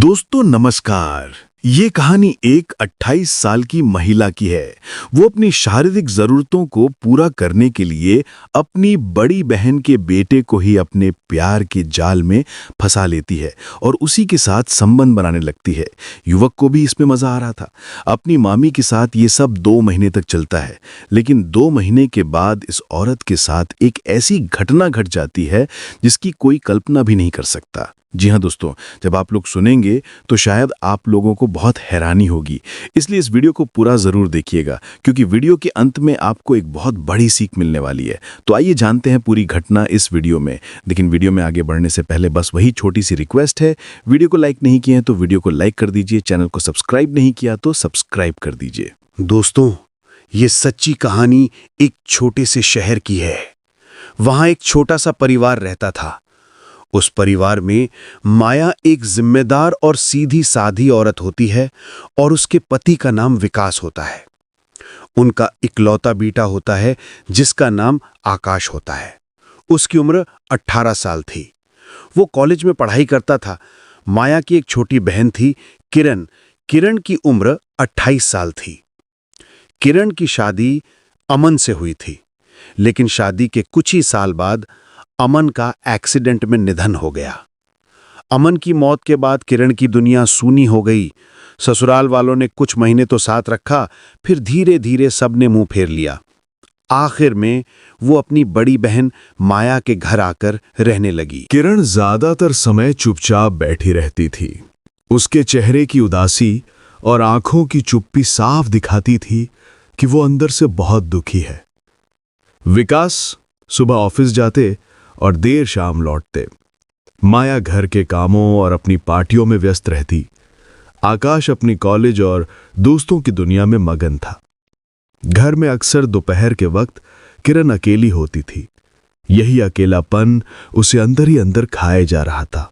दोस्तों नमस्कार। ये कहानी एक 28 साल की महिला की है। वो अपनी शारीरिक जरूरतों को पूरा करने के लिए अपनी बड़ी बहन के बेटे को ही अपने प्यार के जाल में फंसा लेती है और उसी के साथ संबंध बनाने लगती है। युवक को भी इसमें मजा आ रहा था। अपनी मामी के साथ ये सब 2 महीने तक चलता है, लेकिन 2 महीने के बाद इस औरत के साथ एक ऐसी घटना घट जाती है जिसकी कोई कल्पना भी नहीं कर सकता। जी हाँ दोस्तों, जब आप लोग सुनेंगे तो शायद आप लोगों को बहुत हैरानी होगी, इसलिए इस वीडियो को पूरा जरूर देखिएगा, क्योंकि वीडियो के अंत में आपको एक बहुत बड़ी सीख मिलने वाली है। तो आइए जानते हैं पूरी घटना इस वीडियो में। लेकिन वीडियो में आगे बढ़ने से पहले बस वही छोटी सी रिक्वेस्ट है, वीडियो को लाइक नहीं किया है तो वीडियो को लाइक कर दीजिए, चैनल को सब्सक्राइब नहीं किया तो सब्सक्राइब कर दीजिए। दोस्तों, ये सच्ची कहानी एक छोटे से शहर की है। वहां एक छोटा सा परिवार रहता था। उस परिवार में माया एक जिम्मेदार और सीधी साधी औरत होती है और उसके पति का नाम विकास होता है। उनका इकलौता बेटा होता है जिसका नाम आकाश होता है। उसकी उम्र 18 साल थी। वो कॉलेज में पढ़ाई करता था। माया की एक छोटी बहन थी, किरण। किरण की उम्र 28 साल थी। किरण की शादी अमन से हुई थी, लेकिन शादी के कुछ ही साल बाद अमन का एक्सीडेंट में निधन हो गया। अमन की मौत के बाद किरण की दुनिया सूनी हो गई। ससुराल वालों ने कुछ महीने तो साथ रखा, फिर धीरे धीरे सबने मुंह फेर लिया। आखिर में वो अपनी बड़ी बहन माया के घर आकर रहने लगी। किरण ज्यादातर समय चुपचाप बैठी रहती थी। उसके चेहरे की उदासी और आंखों की चुप्पी साफ दिखाती थी कि वो अंदर से बहुत दुखी है। विकास सुबह ऑफिस जाते और देर शाम लौटते। माया घर के कामों और अपनी पार्टियों में व्यस्त रहती। आकाश अपनी कॉलेज और दोस्तों की दुनिया में मगन था। घर में अक्सर दोपहर के वक्त किरण अकेली होती थी। यही अकेलापन उसे अंदर ही अंदर खाए जा रहा था।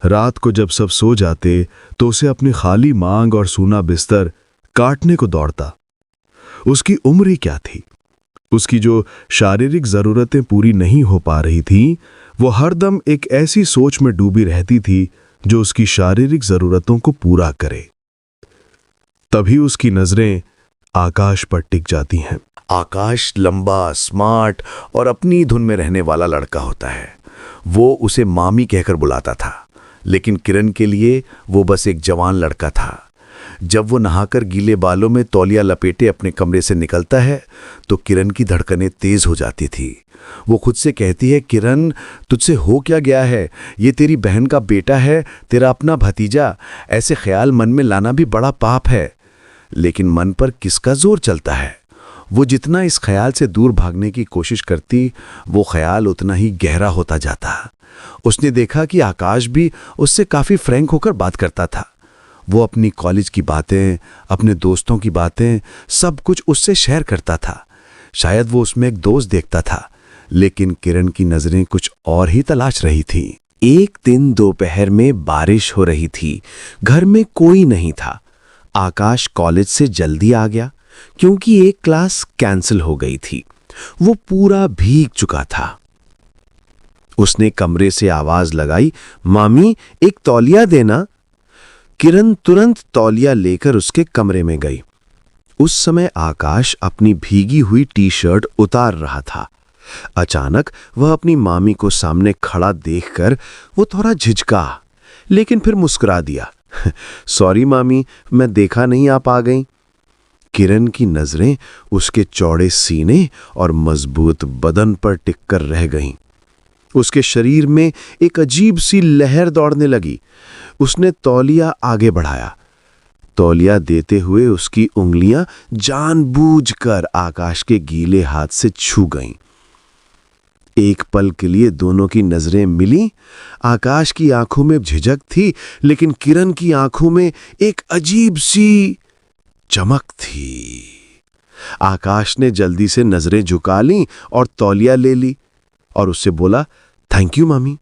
रात को जब सब सो जाते तो उसे अपनी खाली मांग और सूना बिस्तर काटने को दौड़ता। उसकी उम्र ही क्या थी। उसकी जो शारीरिक जरूरतें पूरी नहीं हो पा रही थीं, वो हरदम एक ऐसी सोच में डूबी रहती थी जो उसकी शारीरिक जरूरतों को पूरा करे। तभी उसकी नजरें आकाश पर टिक जाती हैं। आकाश लंबा, स्मार्ट और अपनी धुन में रहने वाला लड़का होता है। वो उसे मामी कहकर बुलाता था, लेकिन किरण के लिए वो बस एक जवान लड़का था। जब वो नहाकर गीले बालों में तौलिया लपेटे अपने कमरे से निकलता है तो किरण की धड़कनें तेज हो जाती थी। वो खुद से कहती है, किरण तुझसे हो क्या गया है? ये तेरी बहन का बेटा है, तेरा अपना भतीजा। ऐसे ख्याल मन में लाना भी बड़ा पाप है। लेकिन मन पर किसका जोर चलता है? वो जितना इस ख्याल से दूर भागने की कोशिश करती, वो ख्याल उतना ही गहरा होता जाता। उसने देखा कि आकाश भी उससे काफी फ्रैंक होकर बात करता था। वो अपनी कॉलेज की बातें, अपने दोस्तों की बातें, सब कुछ उससे शेयर करता था। शायद वो उसमें एक दोस्त देखता था, लेकिन किरण की नजरें कुछ और ही तलाश रही थी। एक दिन दोपहर में बारिश हो रही थी। घर में कोई नहीं था। आकाश कॉलेज से जल्दी आ गया क्योंकि एक क्लास कैंसिल हो गई थी। वो पूरा भीग चुका था। उसने कमरे से आवाज लगाई, मामी एक तौलिया देना। किरण तुरंत तौलिया लेकर उसके कमरे में गई। उस समय आकाश अपनी भीगी हुई टी-शर्ट उतार रहा था। अचानक वह अपनी मामी को सामने खड़ा देखकर वो थोड़ा झिझका, लेकिन फिर मुस्कुरा दिया। सॉरी मामी, मैं देखा नहीं आप आ गई। किरण की नजरें उसके चौड़े सीने और मजबूत बदन पर टिककर रह गईं। उसके शरीर में एक अजीब सी लहर दौड़ने लगी। उसने तौलिया आगे बढ़ाया। तौलिया देते हुए उसकी उंगलियां जानबूझकर आकाश के गीले हाथ से छू गईं। एक पल के लिए दोनों की नजरें मिली। आकाश की आंखों में झिझक थी, लेकिन किरण की आंखों में एक अजीब सी चमक थी। आकाश ने जल्दी से नजरें झुका लीं और तौलिया ले ली और उससे बोला, थैंक यू मामी।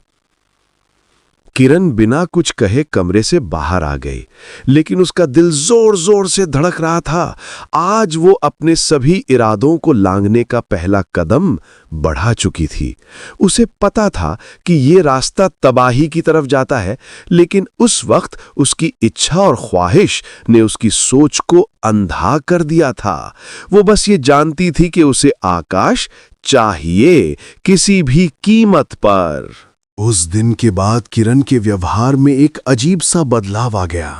किरण बिना कुछ कहे कमरे से बाहर आ गई, लेकिन उसका दिल जोर जोर से धड़क रहा था। आज वो अपने सभी इरादों को लांघने का पहला कदम बढ़ा चुकी थी। उसे पता था कि ये रास्ता तबाही की तरफ जाता है, लेकिन उस वक्त उसकी इच्छा और ख्वाहिश ने उसकी सोच को अंधा कर दिया था। वो बस ये जानती थी कि उसे आकाश चाहिए, किसी भी कीमत पर। उस दिन के बाद किरण के व्यवहार में एक अजीब सा बदलाव आ गया।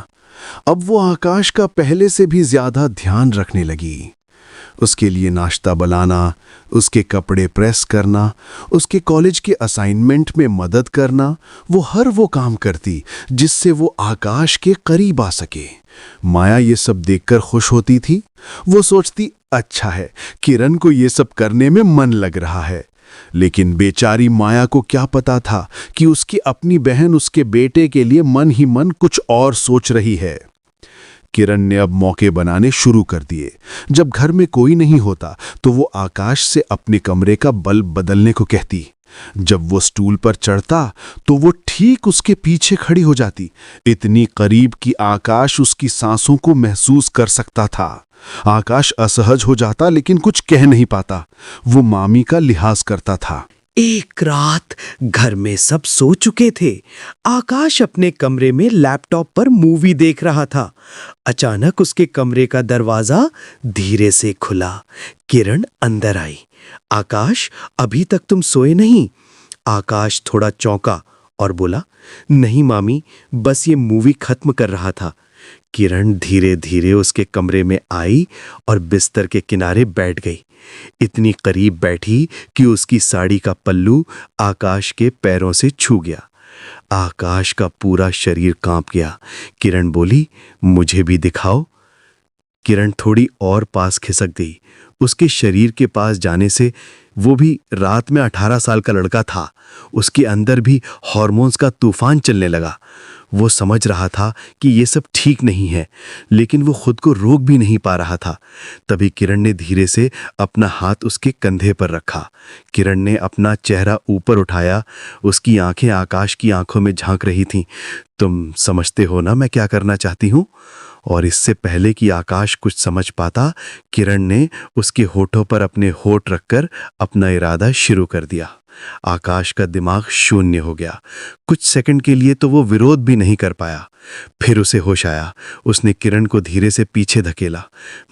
अब वो आकाश का पहले से भी ज्यादा ध्यान रखने लगी। उसके लिए नाश्ता बनाना, उसके कपड़े प्रेस करना, उसके कॉलेज के असाइनमेंट में मदद करना, वो काम करती जिससे वो आकाश के करीब आ सके। माया ये सब देखकर खुश होती थी। वो सोचती, अच्छा है, किरण को ये सब करने में मन लग रहा है। लेकिन बेचारी माया को क्या पता था कि उसकी अपनी बहन उसके बेटे के लिए मन ही मन कुछ और सोच रही है। किरण ने अब मौके बनाने शुरू कर दिए। जब घर में कोई नहीं होता तो वो आकाश से अपने कमरे का बल्ब बदलने को कहती। जब वो स्टूल पर चढ़ता तो वो ठीक उसके पीछे खड़ी हो जाती, इतनी करीब कि आकाश उसकी सांसों को महसूस कर सकता था। आकाश असहज हो जाता, लेकिन कुछ कह नहीं पाता। वो मामी का लिहाज करता था। एक रात घर में सब सो चुके थे। आकाश अपने कमरे में लैपटॉप पर मूवी देख रहा था। अचानक उसके कमरे का दरवाजा धीरे से खुला। किरण अंदर आई। आकाश, अभी तक तुम सोए नहीं? आकाश थोड़ा चौंका और बोला, नहीं मामी, बस ये मूवी खत्म कर रहा था। किरण धीरे धीरे उसके कमरे में आई और बिस्तर के किनारे बैठ गई। इतनी करीब बैठी कि उसकी साड़ी का पल्लू आकाश के पैरों से छू गया। आकाश का पूरा शरीर कांप गया। किरण बोली, मुझे भी दिखाओ। किरण थोड़ी और पास खिसक गई। उसके शरीर के पास जाने से वो भी रात में 18 साल का लड़का था। उसके अंदर भी हार्मोन्स का तूफान चलने लगा। वो समझ रहा था कि ये सब ठीक नहीं है, लेकिन वो खुद को रोक भी नहीं पा रहा था। तभी किरण ने धीरे से अपना हाथ उसके कंधे पर रखा। किरण ने अपना चेहरा ऊपर उठाया। उसकी आंखें आकाश की आंखों में झांक रही थीं। तुम समझते हो ना मैं क्या करना चाहती हूँ? और इससे पहले कि आकाश कुछ समझ पाता, किरण ने उसके होठों पर अपने होठ रखकर अपना इरादा शुरू कर दिया। आकाश का दिमाग शून्य हो गया। कुछ सेकंड के लिए तो वो विरोध भी नहीं कर पाया। फिर उसे होश आया। उसने किरण को धीरे से पीछे धकेला।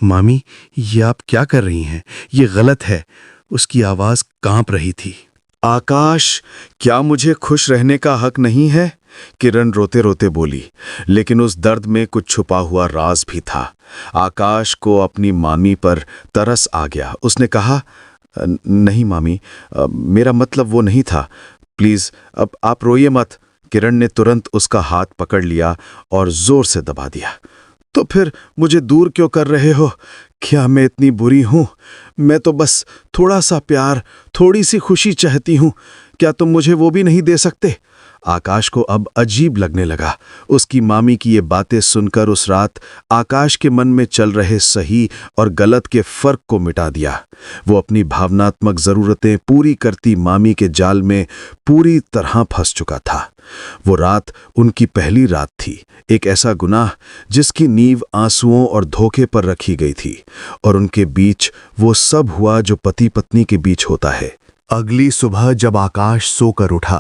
मामी, ये आप क्या कर रही हैं? ये गलत है। उसकी आवाज कांप रही थी। आकाश, क्या मुझे खुश रहने का हक नहीं है? किरण रोते रोते बोली, लेकिन उस दर्द में कुछ छुपा हुआ राज भी था। आकाश को अपनी मामी पर तरस आ गया। उसने कहा, नहीं मामी, मेरा मतलब वो नहीं था। प्लीज अब आप रोइए मत। किरण ने तुरंत उसका हाथ पकड़ लिया और जोर से दबा दिया। तो फिर मुझे दूर क्यों कर रहे हो? क्या मैं इतनी बुरी हूं? मैं तो बस थोड़ा सा प्यार, थोड़ी सी खुशी चाहती हूं। क्या तुम मुझे वो भी नहीं दे सकते? आकाश को अब अजीब लगने लगा। उसकी मामी की ये बातें सुनकर उस रात आकाश के मन में चल रहे सही और गलत के फर्क को मिटा दिया। वो अपनी भावनात्मक जरूरतें पूरी करती मामी के जाल में पूरी तरह फंस चुका था। वो रात उनकी पहली रात थी। एक ऐसा गुनाह जिसकी नींव आंसुओं और धोखे पर रखी गई थी, और उनके बीच वो सब हुआ जो पति पत्नी के बीच होता है। अगली सुबह जब आकाश सोकर उठा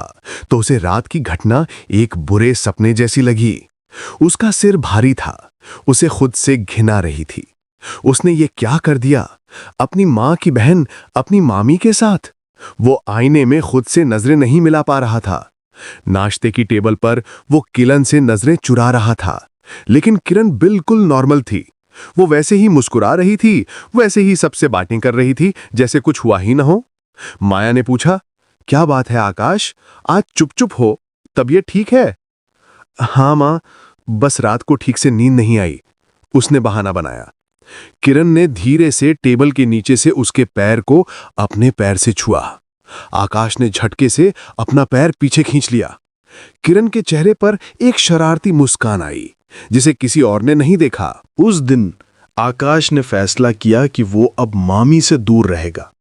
तो उसे रात की घटना एक बुरे सपने जैसी लगी। उसका सिर भारी था। उसे खुद से घिना रही थी। उसने ये क्या कर दिया? अपनी मां की बहन अपनी मामी के साथ। वो आईने में खुद से नजरें नहीं मिला पा रहा था। नाश्ते की टेबल पर वो किरण से नजरें चुरा रहा था, लेकिन किरण बिल्कुल नॉर्मल थी। वो वैसे ही मुस्कुरा रही थी, वैसे ही सबसे बातें कर रही थी जैसे कुछ हुआ ही ना हो। माया ने पूछा, क्या बात है आकाश, आज चुप चुप हो, तबीयत ठीक है? हाँ मां, बस रात को ठीक से नींद नहीं आई, उसने बहाना बनाया। किरण ने धीरे से टेबल के नीचे से उसके पैर को अपने पैर से छुआ। आकाश ने झटके से अपना पैर पीछे खींच लिया। किरण के चेहरे पर एक शरारती मुस्कान आई, जिसे किसी और ने नहीं देखा। उस दिन आकाश ने फैसला किया कि वो अब मामी से दूर रहेगा।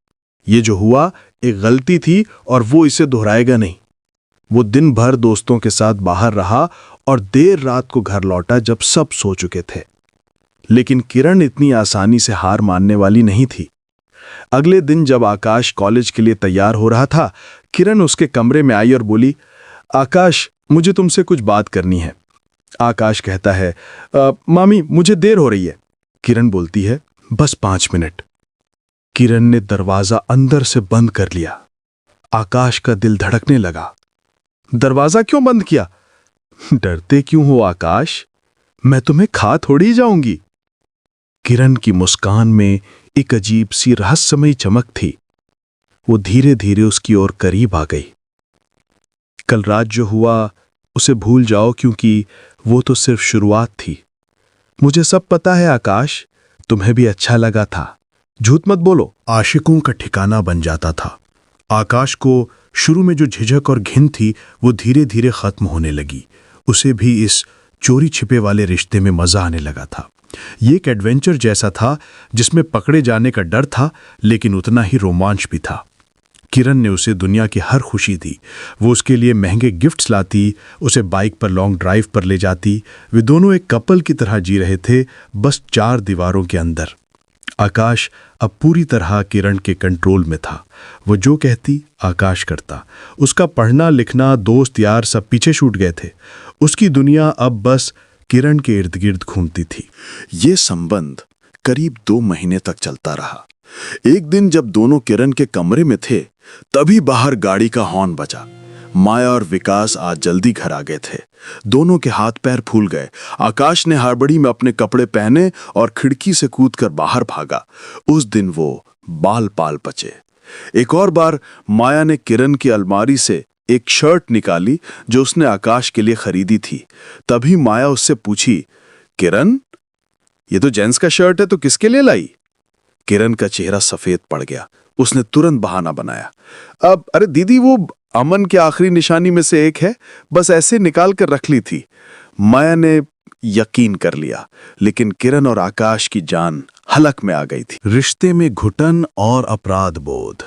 ये जो हुआ एक गलती थी और वो इसे दोहराएगा नहीं। वो दिन भर दोस्तों के साथ बाहर रहा और देर रात को घर लौटा जब सब सो चुके थे। लेकिन किरण इतनी आसानी से हार मानने वाली नहीं थी। अगले दिन जब आकाश कॉलेज के लिए तैयार हो रहा था, किरण उसके कमरे में आई और बोली, आकाश, मुझे तुमसे कुछ बात करनी है। आकाश कहता है, मामी, मुझे देर हो रही है। किरण बोलती है, बस 5 मिनट। किरण ने दरवाजा अंदर से बंद कर लिया। आकाश का दिल धड़कने लगा। दरवाजा क्यों बंद किया? डरते क्यों हो आकाश? मैं तुम्हें खा थोड़ी जाऊंगी। किरण की मुस्कान में एक अजीब सी रहस्यमयी चमक थी। वो धीरे धीरे उसकी ओर करीब आ गई। कल रात जो हुआ उसे भूल जाओ, क्योंकि वो तो सिर्फ शुरुआत थी। मुझे सब पता है आकाश, तुम्हें भी अच्छा लगा था। झूठ मत बोलो। आशिकों का ठिकाना बन जाता था। आकाश को शुरू में जो झिझक और घिन थी वो धीरे धीरे खत्म होने लगी। उसे भी इस चोरी छिपे वाले रिश्ते में मजा आने लगा था। ये एक एडवेंचर जैसा था जिसमें पकड़े जाने का डर था, लेकिन उतना ही रोमांच भी था। किरण ने उसे दुनिया की हर खुशी दी। वो उसके लिए महंगे गिफ्ट्स लाती, उसे बाइक पर लॉन्ग ड्राइव पर ले जाती। वे दोनों एक कपल की तरह जी रहे थे, बस 4 दीवारों के अंदर। आकाश अब पूरी तरह किरण के कंट्रोल में था। वो जो कहती आकाश करता। उसका पढ़ना लिखना, दोस्त यार सब पीछे छूट गए थे। उसकी दुनिया अब बस किरण के इर्द गिर्द घूमती थी। ये संबंध करीब 2 महीने तक चलता रहा। एक दिन जब दोनों किरण के कमरे में थे, तभी बाहर गाड़ी का हॉर्न बजा। माया और विकास आज जल्दी घर आ गए थे। दोनों के हाथ पैर फूल गए। आकाश ने हड़बड़ी में अपने कपड़े पहने और खिड़की से कूदकर बाहर भागा। उस दिन वो बाल पाल बचे। एक और बार माया ने किरण की अलमारी से एक शर्ट निकाली जो उसने आकाश के लिए खरीदी थी। तभी माया उससे पूछी, किरण, ये तो जेंट्स का शर्ट है, तो किसके लिए लाई? किरण का चेहरा सफेद पड़ गया। उसने तुरंत बहाना बनाया, अब अरे दीदी, वो अमन की आखिरी निशानी में से एक है, बस ऐसे निकाल कर रख ली थी। माया ने यकीन कर लिया, लेकिन किरण और आकाश की जान हलक में आ गई थी। रिश्ते में घुटन और अपराध बोध।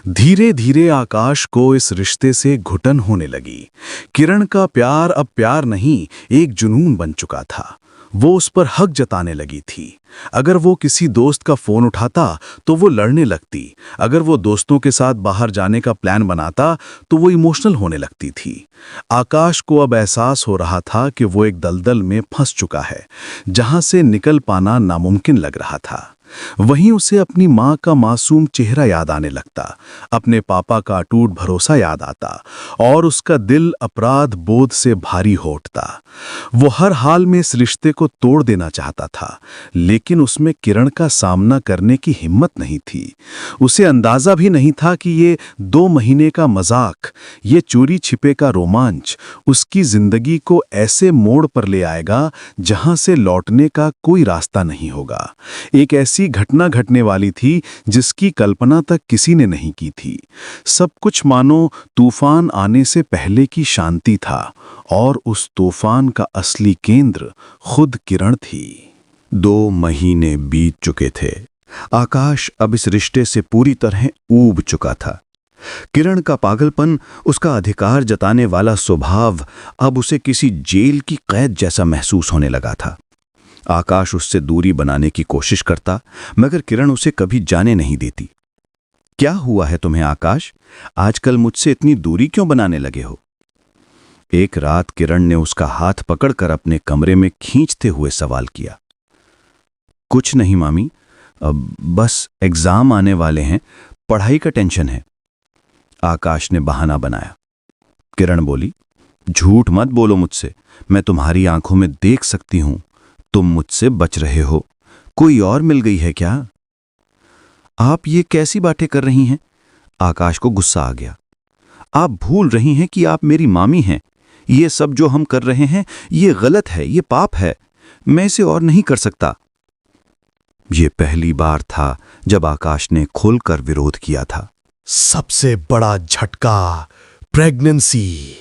धीरे धीरे आकाश को इस रिश्ते से घुटन होने लगी। किरण का प्यार अब प्यार नहीं, एक जुनून बन चुका था। वो उस पर हक जताने लगी थी। अगर वो किसी दोस्त का फोन उठाता तो वो लड़ने लगती। अगर वो दोस्तों के साथ बाहर जाने का प्लान बनाता तो वो इमोशनल होने लगती थी। आकाश को अब एहसास हो रहा था कि वो एक दलदल में फंस चुका है, जहां से निकल पाना नामुमकिन लग रहा था। वहीं उसे अपनी माँ का मासूम चेहरा याद आने लगता, अपने पापा का अटूट भरोसा याद आता और उसका दिल अपराध बोध से भारी हो उठता। वो हर हाल में इस रिश्ते को तोड़ देना चाहता था, लेकिन उसमें किरण का सामना करने की हिम्मत नहीं थी। उसे अंदाजा भी नहीं था कि ये 2 महीने का मजाक, ये चोरी छिपे का रोमांच उसकी जिंदगी को ऐसे मोड़ पर ले आएगा जहां से लौटने का कोई रास्ता नहीं होगा। एक ऐसी घटना घटने वाली थी जिसकी कल्पना तक किसी ने नहीं की थी। सब कुछ मानो तूफान आने से पहले की शांति था, और उस तूफान का असली केंद्र खुद किरण थी। 2 महीने बीत चुके थे। आकाश अब इस रिश्ते से पूरी तरह ऊब चुका था। किरण का पागलपन, उसका अधिकार जताने वाला स्वभाव अब उसे किसी जेल की कैद जैसा महसूस होने लगा था। आकाश उससे दूरी बनाने की कोशिश करता, मगर किरण उसे कभी जाने नहीं देती। क्या हुआ है तुम्हें आकाश? आजकल मुझसे इतनी दूरी क्यों बनाने लगे हो? एक रात किरण ने उसका हाथ पकड़कर अपने कमरे में खींचते हुए सवाल किया। कुछ नहीं मामी, अब बस एग्जाम आने वाले हैं, पढ़ाई का टेंशन है, आकाश ने बहाना बनाया। किरण बोली, झूठ मत बोलो मुझसे, मैं तुम्हारी आंखों में देख सकती हूं, तुम मुझसे बच रहे हो। कोई और मिल गई है क्या? आप ये कैसी बातें कर रही हैं? आकाश को गुस्सा आ गया। आप भूल रही हैं कि आप मेरी मामी हैं। ये सब जो हम कर रहे हैं ये गलत है, ये पाप है। मैं इसे और नहीं कर सकता। ये पहली बार था जब आकाश ने खुलकर विरोध किया था। सबसे बड़ा झटका, प्रेगनेंसी।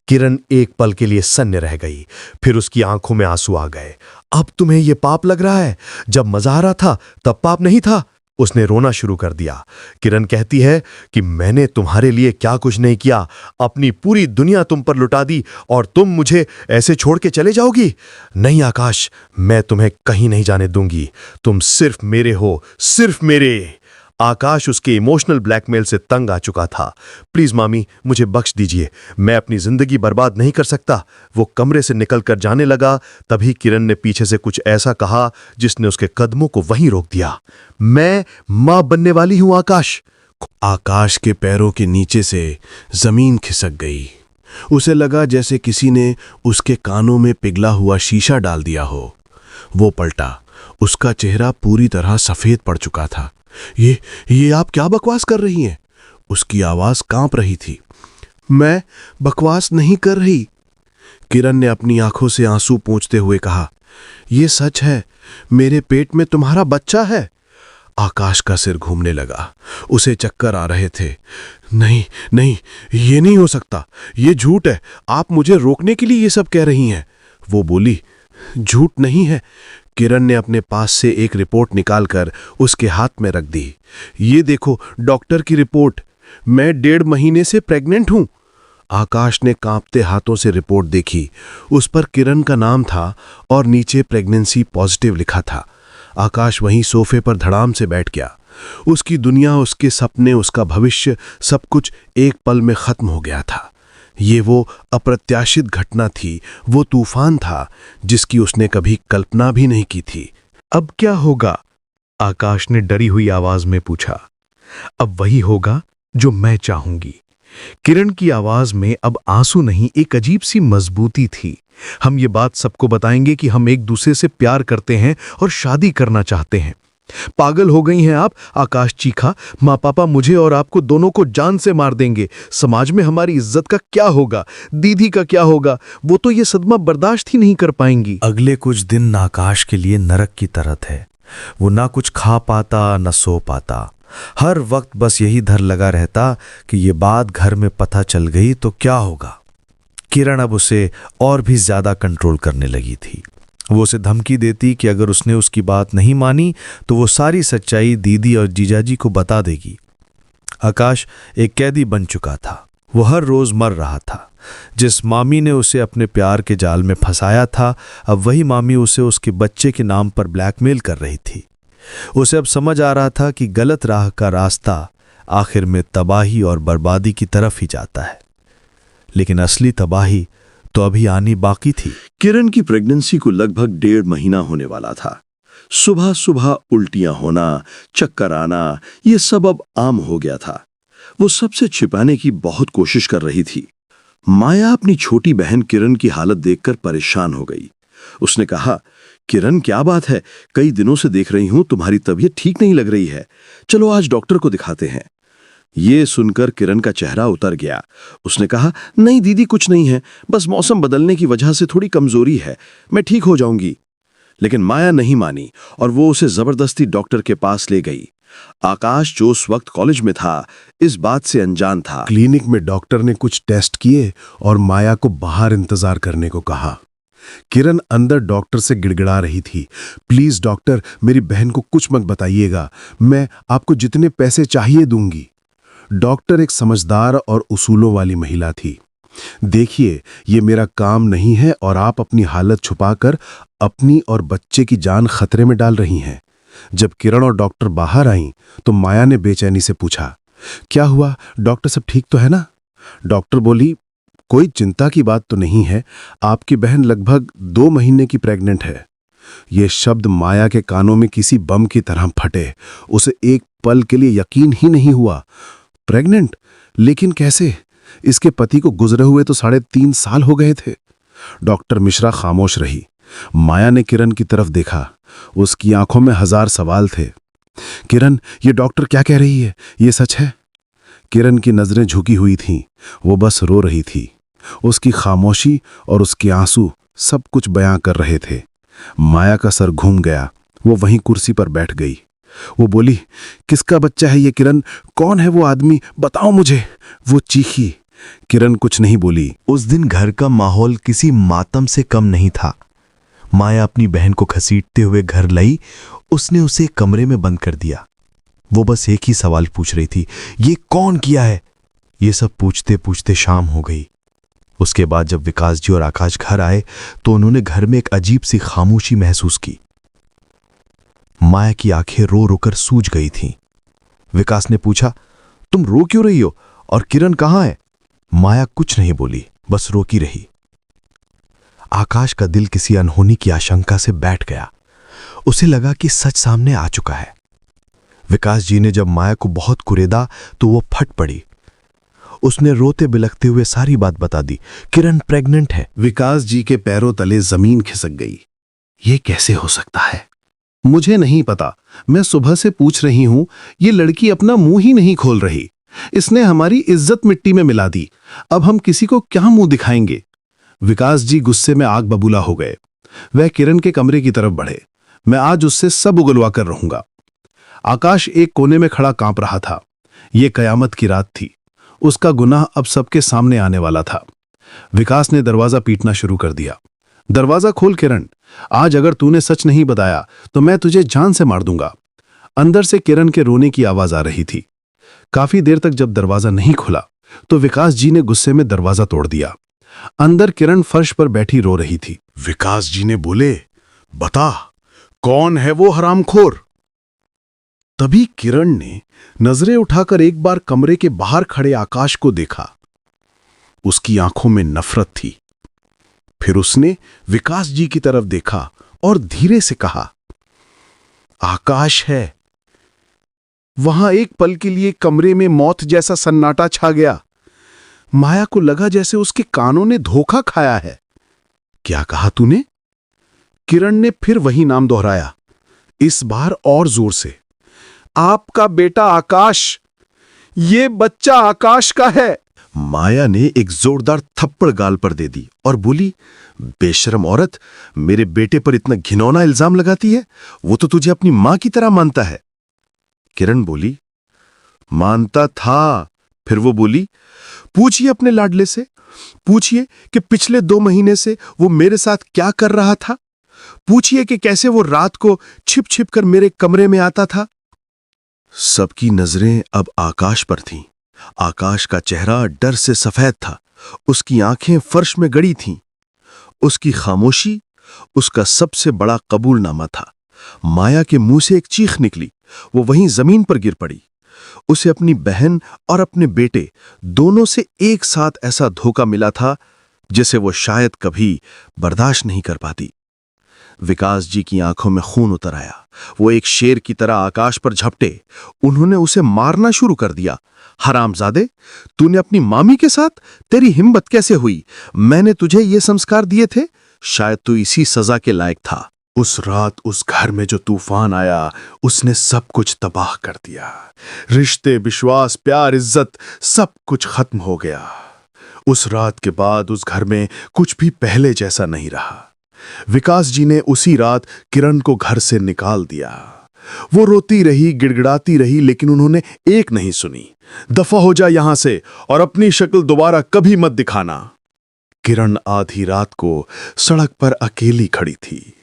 किरण एक पल के लिए सन्न रह गई, फिर उसकी आंखों में आंसू आ गए। अब तुम्हें यह पाप लग रहा है? जब मजा आ रहा था तब पाप नहीं था। उसने रोना शुरू कर दिया। किरण कहती है कि मैंने तुम्हारे लिए क्या कुछ नहीं किया, अपनी पूरी दुनिया तुम पर लुटा दी और तुम मुझे ऐसे छोड़ के चले जाओगी? नहीं आकाश, मैं तुम्हें कहीं नहीं जाने दूंगी। तुम सिर्फ मेरे हो, सिर्फ मेरे। आकाश उसके इमोशनल ब्लैकमेल से तंग आ चुका था। प्लीज मामी, मुझे बख्श दीजिए, मैं अपनी जिंदगी बर्बाद नहीं कर सकता। वो कमरे से निकलकर जाने लगा, तभी किरण ने पीछे से कुछ ऐसा कहा जिसने उसके कदमों को वहीं रोक दिया। मैं मां बनने वाली हूं आकाश। आकाश के पैरों के नीचे से जमीन खिसक गई। उसे लगा जैसे किसी ने उसके कानों में पिघला हुआ शीशा डाल दिया हो। वो पलटा, उसका चेहरा पूरी तरह सफेद पड़ चुका था। ये आप क्या बकवास कर रही हैं? उसकी आवाज कांप रही थी। मैं बकवास नहीं कर रही, किरण ने अपनी आंखों से आंसू पोंछते हुए कहा। यह सच है, मेरे पेट में तुम्हारा बच्चा है। आकाश का सिर घूमने लगा, उसे चक्कर आ रहे थे। नहीं नहीं, ये नहीं हो सकता, ये झूठ है। आप मुझे रोकने के लिए ये सब कह रही हैं। वो बोली। झूठ नहीं है। किरण ने अपने पास से एक रिपोर्ट निकालकर उसके हाथ में रख दी। ये देखो डॉक्टर की रिपोर्ट, मैं 1.5 महीने से प्रेग्नेंट हूं। आकाश ने कांपते हाथों से रिपोर्ट देखी। उस पर किरण का नाम था और नीचे प्रेगनेंसी पॉजिटिव लिखा था। आकाश वहीं सोफे पर धड़ाम से बैठ गया। उसकी दुनिया, उसके सपने, उसका भविष्य, सब कुछ एक पल में खत्म हो गया था। ये वो अप्रत्याशित घटना थी, वो तूफान था जिसकी उसने कभी कल्पना भी नहीं की थी। अब क्या होगा? आकाश ने डरी हुई आवाज में पूछा। अब वही होगा जो मैं चाहूंगी। किरण की आवाज में अब आंसू नहीं, एक अजीब सी मजबूती थी। हम ये बात सबको बताएंगे कि हम एक दूसरे से प्यार करते हैं और शादी करना चाहते हैं। पागल हो गई हैं आप? आकाश चीखा। माँ पापा मुझे और आपको दोनों को जान से मार देंगे। समाज में हमारी इज्जत का क्या होगा? दीदी का क्या होगा? वो तो ये सदमा बर्दाश्त ही नहीं कर पाएंगी। अगले कुछ दिन आकाश के लिए नरक की तरह थे। वो ना कुछ खा पाता, न सो पाता। हर वक्त बस यही डर लगा रहता कि ये बात घर में पता चल गई तो क्या होगा। किरण अब उसे और भी ज्यादा कंट्रोल करने लगी थी। वो उसे धमकी देती कि अगर उसने उसकी बात नहीं मानी तो वो सारी सच्चाई दीदी और जीजाजी को बता देगी। आकाश एक कैदी बन चुका था। वो हर रोज मर रहा था। जिस मामी ने उसे अपने प्यार के जाल में फंसाया था, अब वही मामी उसे उसके बच्चे के नाम पर ब्लैकमेल कर रही थी। उसे अब समझ आ रहा था कि गलत राह का रास्ता आखिर में तबाही और बर्बादी की तरफ ही जाता है, लेकिन असली तबाही तो अभी आनी बाकी थी। किरण की प्रेगनेंसी को लगभग 1.5 महीना होने वाला था। सुबह सुबह उल्टियां होना, चक्कर आना, ये सब अब आम हो गया था। वो सबसे छिपाने की बहुत कोशिश कर रही थी। माया अपनी छोटी बहन किरण की हालत देखकर परेशान हो गई। उसने कहा, किरण क्या बात है, कई दिनों से देख रही हूं तुम्हारी तबीयत ठीक नहीं लग रही है, चलो आज डॉक्टर को दिखाते हैं। ये सुनकर किरण का चेहरा उतर गया। उसने कहा, नहीं दीदी कुछ नहीं है, बस मौसम बदलने की वजह से थोड़ी कमजोरी है, मैं ठीक हो जाऊंगी। लेकिन माया नहीं मानी और वो उसे जबरदस्ती डॉक्टर के पास ले गई। आकाश जो उस वक्त कॉलेज में था, इस बात से अनजान था। क्लिनिक में डॉक्टर ने कुछ टेस्ट किए और माया को बाहर इंतजार करने को कहा। किरण अंदर डॉक्टर से गिड़गिड़ा रही थी, प्लीज डॉक्टर, मेरी बहन को कुछ मत बताइएगा, मैं आपको जितने पैसे चाहिए दूंगी। डॉक्टर एक समझदार और उसूलों वाली महिला थी। देखिए, ये मेरा काम नहीं है और आप अपनी हालत छुपाकर अपनी और बच्चे की जान खतरे में डाल रही हैं। जब किरण और डॉक्टर बाहर आईं, तो माया ने बेचैनी से पूछा, क्या हुआ डॉक्टर, सब ठीक तो है ना? डॉक्टर बोली, कोई चिंता की बात तो नहीं है, आपकी बहन लगभग 2 महीने की प्रेग्नेंट है। ये शब्द माया के कानों में किसी बम की तरह फटे। उसे एक पल के लिए यकीन ही नहीं हुआ। प्रेग्नेंट? लेकिन कैसे? इसके पति को गुजरे हुए तो 3.5 साल हो गए थे। डॉक्टर मिश्रा खामोश रही। माया ने किरण की तरफ देखा। उसकी आंखों में 1000 सवाल थे। किरण, ये डॉक्टर क्या कह रही है, ये सच है? किरण की नजरें झुकी हुई थीं। वो बस रो रही थी। उसकी खामोशी और उसके आंसू सब कुछ बयां कर रहे थे। माया का सर घूम गया। वो वहीं कुर्सी पर बैठ गई। वो बोली, किसका बच्चा है ये किरण? कौन है वो आदमी? बताओ मुझे। वो चीखी। किरण कुछ नहीं बोली। उस दिन घर का माहौल किसी मातम से कम नहीं था। माया अपनी बहन को घसीटते हुए घर लाई। उसने उसे कमरे में बंद कर दिया। वो बस एक ही सवाल पूछ रही थी, ये कौन किया है? ये सब पूछते पूछते शाम हो गई। उसके बाद जब विकास जी और आकाश घर आए तो उन्होंने घर में एक अजीब सी खामोशी महसूस की। माया की आंखें रो रोकर सूज गई थीं। विकास ने पूछा, तुम रो क्यों रही हो और किरण कहाँ है? माया कुछ नहीं बोली, बस रोकी रही। आकाश का दिल किसी अनहोनी की आशंका से बैठ गया। उसे लगा कि सच सामने आ चुका है। विकास जी ने जब माया को बहुत कुरेदा तो वो फट पड़ी। उसने रोते बिलखते हुए सारी बात बता दी। किरण प्रेग्नेंट है। विकास जी के पैरों तले जमीन खिसक गई। ये कैसे हो सकता है? मुझे नहीं पता। मैं सुबह से पूछ रही हूं, ये लड़की अपना मुंह ही नहीं खोल रही। इसने हमारी इज्जत मिट्टी में मिला दी। अब हम किसी को क्या मुंह दिखाएंगे? विकास जी गुस्से में आग बबूला हो गए। वह किरण के कमरे की तरफ बढ़े। मैं आज उससे सब उगलवा कर रहूंगा। आकाश एक कोने में खड़ा कांप रहा था। यह कयामत की रात थी। उसका गुनाह अब सबके सामने आने वाला था। विकास ने दरवाजा पीटना शुरू कर दिया। दरवाजा खोल किरण, आज अगर तूने सच नहीं बताया तो मैं तुझे जान से मार दूंगा। अंदर से किरण के रोने की आवाज आ रही थी। काफी देर तक जब दरवाजा नहीं खुला तो विकास जी ने गुस्से में दरवाजा तोड़ दिया। अंदर किरण फर्श पर बैठी रो रही थी। विकास जी ने बोले, बता कौन है वो हरामखोर? तभी किरण ने नजरें उठाकर एक बार कमरे के बाहर खड़े आकाश को देखा। उसकी आंखों में नफरत थी। फिर उसने विकास जी की तरफ देखा और धीरे से कहा, आकाश है। वहां एक पल के लिए कमरे में मौत जैसा सन्नाटा छा गया। माया को लगा जैसे उसके कानों ने धोखा खाया है। क्या कहा तूने? किरण ने फिर वही नाम दोहराया, इस बार और जोर से। आपका बेटा आकाश। ये बच्चा आकाश का है। माया ने एक जोरदार थप्पड़ गाल पर दे दी और बोली, बेशरम औरत, मेरे बेटे पर इतना घिनौना इल्जाम लगाती है। वो तो तुझे अपनी मां की तरह मानता है। किरण बोली, मानता था। फिर वो बोली, पूछिए अपने लाडले से। पूछिए कि पिछले 2 महीने से वो मेरे साथ क्या कर रहा था। पूछिए कि कैसे वो रात को छिप छिप कर मेरे कमरे में आता था। सबकी नजरें अब आकाश पर थीं। आकाश का चेहरा डर से सफेद था। उसकी आंखें फर्श में गड़ी थीं। उसकी खामोशी उसका सबसे बड़ा कबूलनामा था। माया के मुंह से एक चीख निकली। वो वहीं जमीन पर गिर पड़ी। उसे अपनी बहन और अपने बेटे दोनों से एक साथ ऐसा धोखा मिला था जिसे वो शायद कभी बर्दाश्त नहीं कर पाती। विकास जी की आंखों में खून उतर आया। वो एक शेर की तरह आकाश पर झपटे। उन्होंने उसे मारना शुरू कर दिया। हरामजादे, तूने अपनी मामी के साथ, तेरी हिम्मत कैसे हुई? मैंने तुझे ये संस्कार दिए थे, शायद तू इसी सजा के लायक था। उस रात उस घर में जो तूफान आया, उसने सब कुछ तबाह कर दिया। रिश्ते, विश्वास, प्यार, इज्जत, सब कुछ खत्म हो गया। उस रात के बाद उस घर में कुछ भी पहले जैसा नहीं रहा। विकास जी ने उसी रात किरण को घर से निकाल दिया। वो रोती रही, गिड़गिड़ाती रही, लेकिन उन्होंने एक नहीं सुनी। दफा हो जा यहां से और अपनी शक्ल दोबारा कभी मत दिखाना। किरण आधी रात को सड़क पर अकेली खड़ी थी।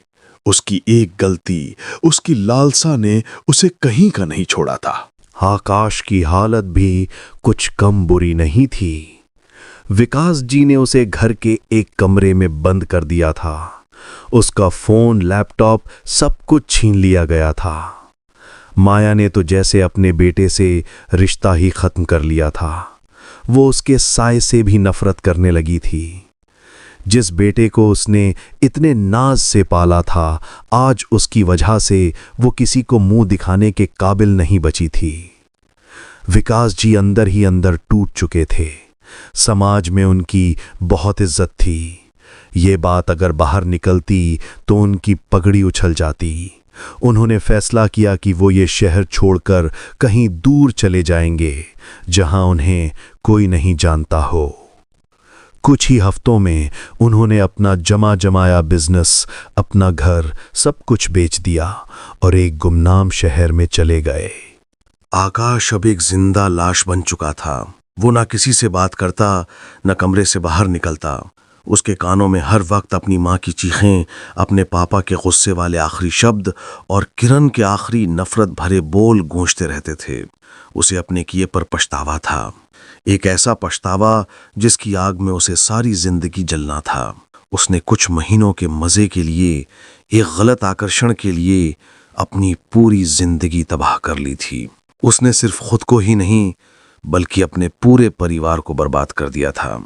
उसकी एक गलती, उसकी लालसा ने उसे कहीं का नहीं छोड़ा था। आकाश की हालत भी कुछ कम बुरी नहीं थी। विकास जी ने उसे घर के एक कमरे में बंद कर दिया था। उसका फोन, लैपटॉप, सब कुछ छीन लिया गया था। माया ने तो जैसे अपने बेटे से रिश्ता ही खत्म कर लिया था। वो उसके साय से भी नफरत करने लगी थी। जिस बेटे को उसने इतने नाज से पाला था, आज उसकी वजह से वो किसी को मुंह दिखाने के काबिल नहीं बची थी। विकास जी अंदर ही अंदर टूट चुके थे। समाज में उनकी बहुत इज्जत थी। ये बात अगर बाहर निकलती तो उनकी पगड़ी उछल जाती। उन्होंने फैसला किया कि वो ये शहर छोड़कर कहीं दूर चले जाएंगे, जहां उन्हें कोई नहीं जानता हो। कुछ ही हफ्तों में उन्होंने अपना जमा जमाया बिजनेस, अपना घर, सब कुछ बेच दिया और एक गुमनाम शहर में चले गए। आकाश अब एक जिंदा लाश बन चुका था। वो ना किसी से बात करता, न कमरे से बाहर निकलता। उसके कानों में हर वक्त अपनी माँ की चीखें, अपने पापा के गुस्से वाले आखिरी शब्द और किरण के आखिरी नफरत भरे बोल गूंजते रहते थे। उसे अपने किए पर पछतावा था, एक ऐसा पछतावा जिसकी आग में उसे सारी जिंदगी जलना था। उसने कुछ महीनों के मजे के लिए, एक गलत आकर्षण के लिए अपनी पूरी जिंदगी तबाह कर ली थी। उसने सिर्फ खुद को ही नहीं बल्कि अपने पूरे परिवार को बर्बाद कर दिया था।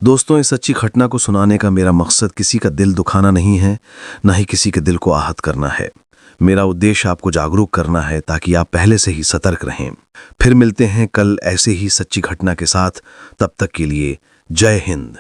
दोस्तों, इस सच्ची घटना को सुनाने का मेरा मकसद किसी का दिल दुखाना नहीं है, न ही किसी के दिल को आहत करना है। मेरा उद्देश्य आपको जागरूक करना है ताकि आप पहले से ही सतर्क रहें। फिर मिलते हैं कल ऐसे ही सच्ची घटना के साथ। तब तक के लिए जय हिंद।